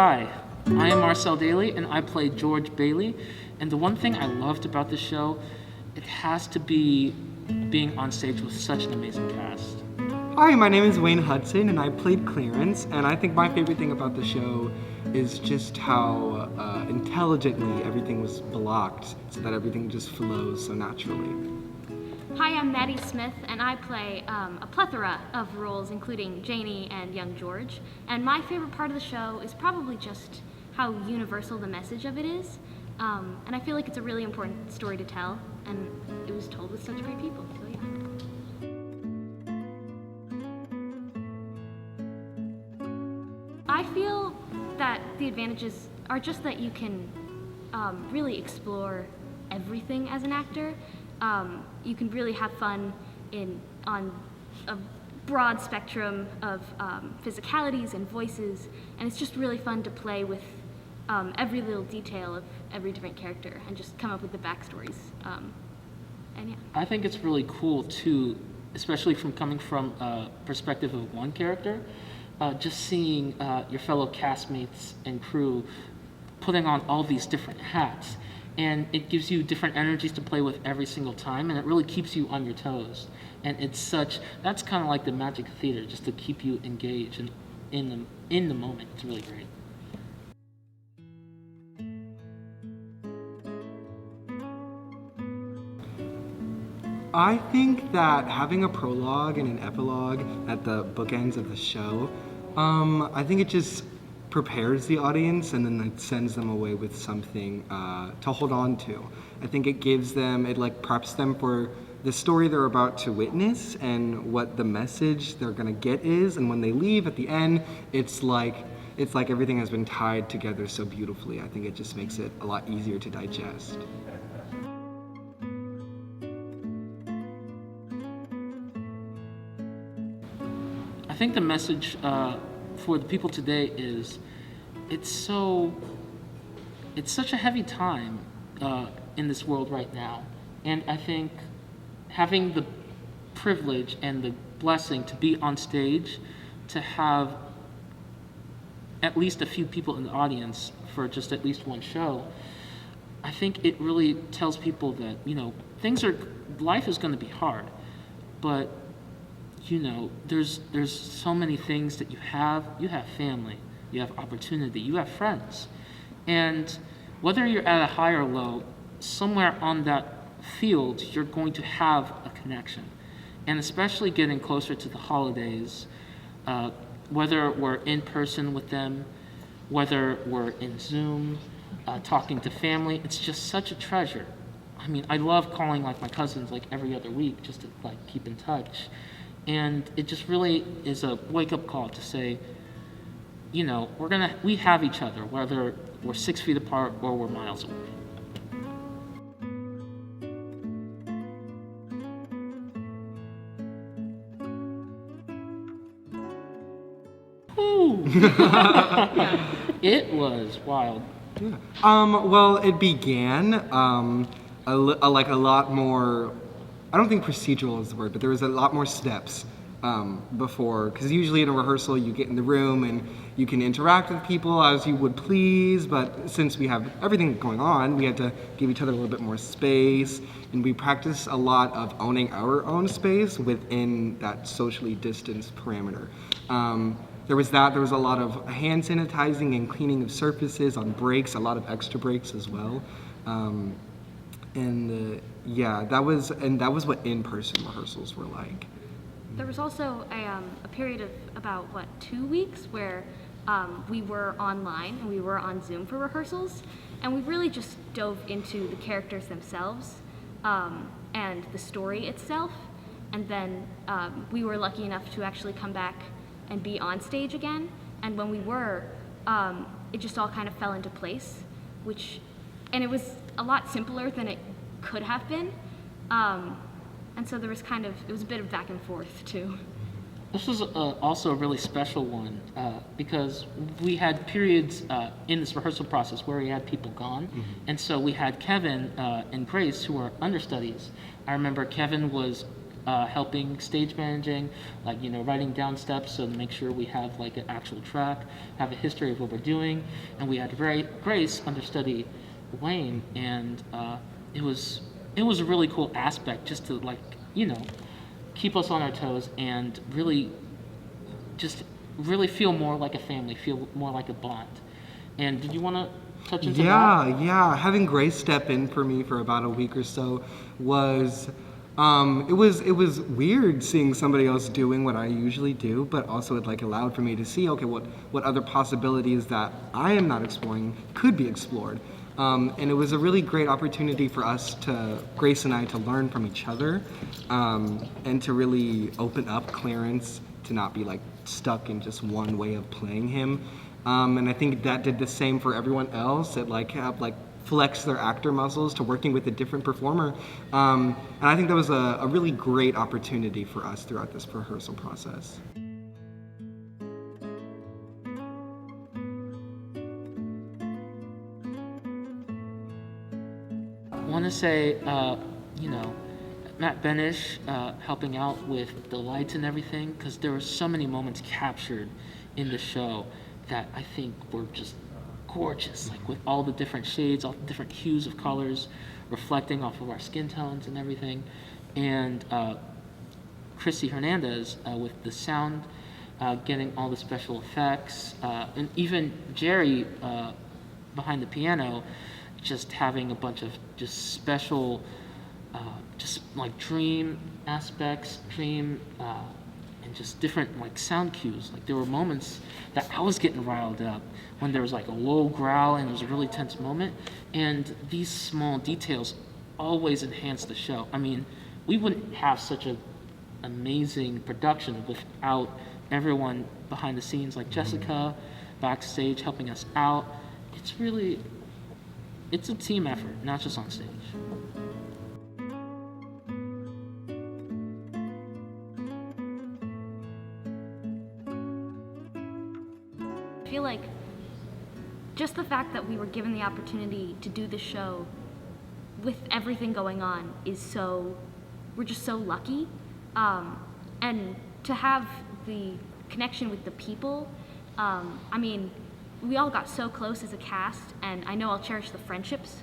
Hi, I am Marcel Daly, and I play George Bailey. And the one thing I loved about the show, it has to be being on stage with such an amazing cast. Hi, my name is Wayne Hudson, and I played Clarence. And I think my favorite thing about the show is just how intelligently everything was blocked, so that everything just flows so naturally. Hi, I'm Maddie Smith, and I play a plethora of roles, including Janie and young George. And my favorite part of the show is probably just how universal the message of it is. And I feel like it's a really important story to tell, and it was told with such great people, so yeah. I feel that the advantages are just that you can really explore everything as an actor. You can really have fun on a broad spectrum of physicalities and voices, and it's just really fun to play with every little detail of every different character and just come up with the backstories. And yeah. I think it's really cool too, especially from coming from a perspective of one character, just seeing your fellow castmates and crew putting on all these different hats. And it gives you different energies to play with every single time, and it really keeps you on your toes. And that's kind of like the magic of theater, just to keep you engaged and in the moment. It's really great. I think that having a prologue and an epilogue at the bookends of the show, I think it just prepares the audience and then it sends them away with something to hold on to. I think it gives them, it like preps them for the story they're about to witness and what the message they're gonna get is, and when they leave at the end, it's like everything has been tied together so beautifully. I think it just makes it a lot easier to digest. I think the message for the people today is it's such a heavy time in this world right now, and I think having the privilege and the blessing to be on stage, to have at least a few people in the audience for just at least one show, I think it really tells people that, life is going to be hard, but there's so many things that you have family, you have opportunity, you have friends, and whether you're at a high or low, somewhere on that field you're going to have a connection. And especially getting closer to the holidays, whether we're in person with them, whether we're in Zoom, talking to family, it's just such a treasure. I mean, I love calling like my cousins like every other week just to like keep in touch. And it just really is a wake-up call to say, we have each other, whether we're 6 feet apart or we're miles away. Ooh. It was wild. Yeah. Well, it began a lot more. I don't think procedural is the word, but there was a lot more steps before, because usually in a rehearsal you get in the room and you can interact with people as you would please, but since we have everything going on, we had to give each other a little bit more space, and we practice a lot of owning our own space within that socially distanced parameter. There was a lot of hand sanitizing and cleaning of surfaces on breaks, a lot of extra breaks as well. That was what in-person rehearsals were like. There was also a period of about 2 weeks where we were online and we were on Zoom for rehearsals, and we really just dove into the characters themselves and the story itself, and then we were lucky enough to actually come back and be on stage again, and when we were, it just all kind of fell into place, and it was a lot simpler than it could have been, and so there was it was a bit of back and forth too. This was also a really special one because we had periods in this rehearsal process where we had people gone, and so we had Kevin and Grace, who were understudies. I remember Kevin was helping stage managing, like, writing down steps so to make sure we have like an actual track, have a history of what we're doing. And we had Grace understudy Wayne, and it was a really cool aspect just to like, keep us on our toes and really feel more like a family, feel more like a bond. And did you want to touch into that? Yeah. Having Grace step in for me for about a week or so was, it was weird seeing somebody else doing what I usually do, but also it like allowed for me to see, okay, what other possibilities that I am not exploring could be explored. And it was a really great opportunity for us Grace and I, to learn from each other, and to really open up Clarence to not be like stuck in just one way of playing him. And I think that did the same for everyone else. It like have like flex their actor muscles to working with a different performer. And I think that was a really great opportunity for us throughout this rehearsal process. I want to say, Matt Benish helping out with the lights and everything, because there were so many moments captured in the show that I think were just gorgeous, like with all the different shades, all the different hues of colors reflecting off of our skin tones and everything. And Chrissy Hernandez with the sound, getting all the special effects, and even Jerry behind the piano, just having a bunch of just special, just like dream aspects, and just different like sound cues. Like there were moments that I was getting riled up when there was like a low growl and it was a really tense moment. And these small details always enhance the show. I mean, we wouldn't have such an amazing production without everyone behind the scenes, like Jessica backstage helping us out. It's a team effort, not just on stage. I feel like just the fact that we were given the opportunity to do the show with everything going on we're just so lucky. And to have the connection with the people, I mean, we all got so close as a cast, and I know I'll cherish the friendships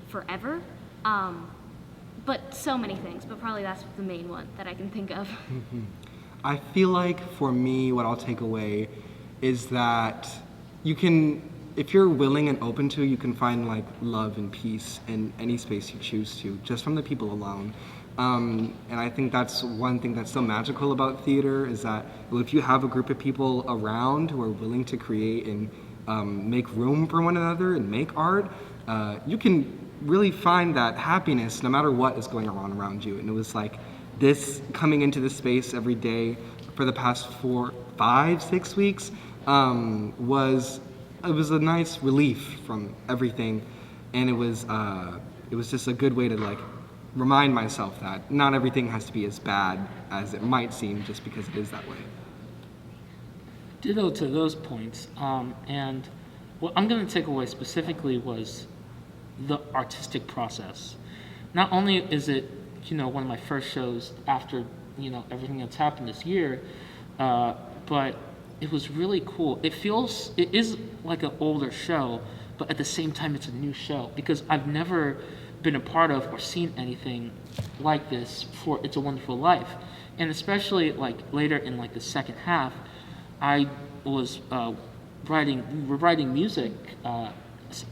forever. But so many things, but probably that's the main one that I can think of. I feel like for me, what I'll take away is that if you're willing and open to, you can find like love and peace in any space you choose to, just from the people alone. And I think that's one thing that's so magical about theater, is that if you have a group of people around who are willing to create and make room for one another and make art, you can really find that happiness no matter what is going on around you. And it was like this, coming into this space every day for the past 4, 5, 6 weeks, was a nice relief from everything. And it was just a good way to like remind myself that not everything has to be as bad as it might seem just because it is that way. Ditto to those points. And what I'm going to take away specifically was the artistic process. Not only is it, one of my first shows after, everything that's happened this year, but it was really cool. It is like an older show, but at the same time it's a new show, because I've never been a part of or seen anything like this for It's a Wonderful Life. And especially like later in like the second half, I was we were writing music.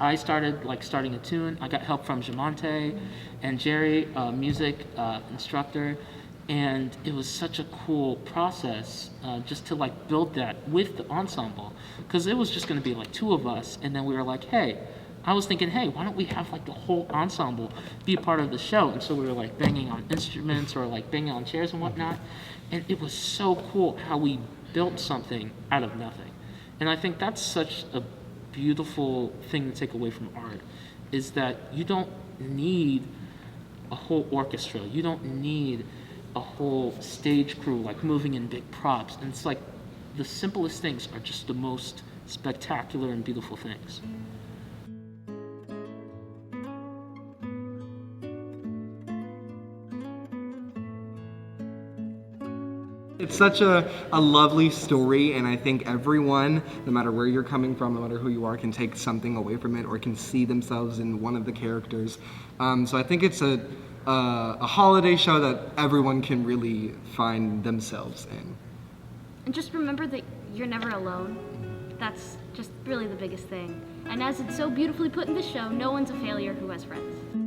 I started starting a tune. I got help from Jamonte and Jerry, music instructor, and it was such a cool process just to build that with the ensemble, because it was just going to be like 2 of us, and then we were like, hey, I was thinking, hey, why don't we have the whole ensemble be a part of the show? And so we were banging on instruments or banging on chairs and whatnot, and it was so cool how we built something out of nothing. And I think that's such a beautiful thing to take away from art, is that you don't need a whole orchestra, you don't need a whole stage crew moving in big props, and it's the simplest things are just the most spectacular and beautiful things. It's such a lovely story, and I think everyone, no matter where you're coming from, no matter who you are, can take something away from it or can see themselves in one of the characters. So I think it's a holiday show that everyone can really find themselves in. And just remember that you're never alone. That's just really the biggest thing. And as it's so beautifully put in the show, no one's a failure who has friends.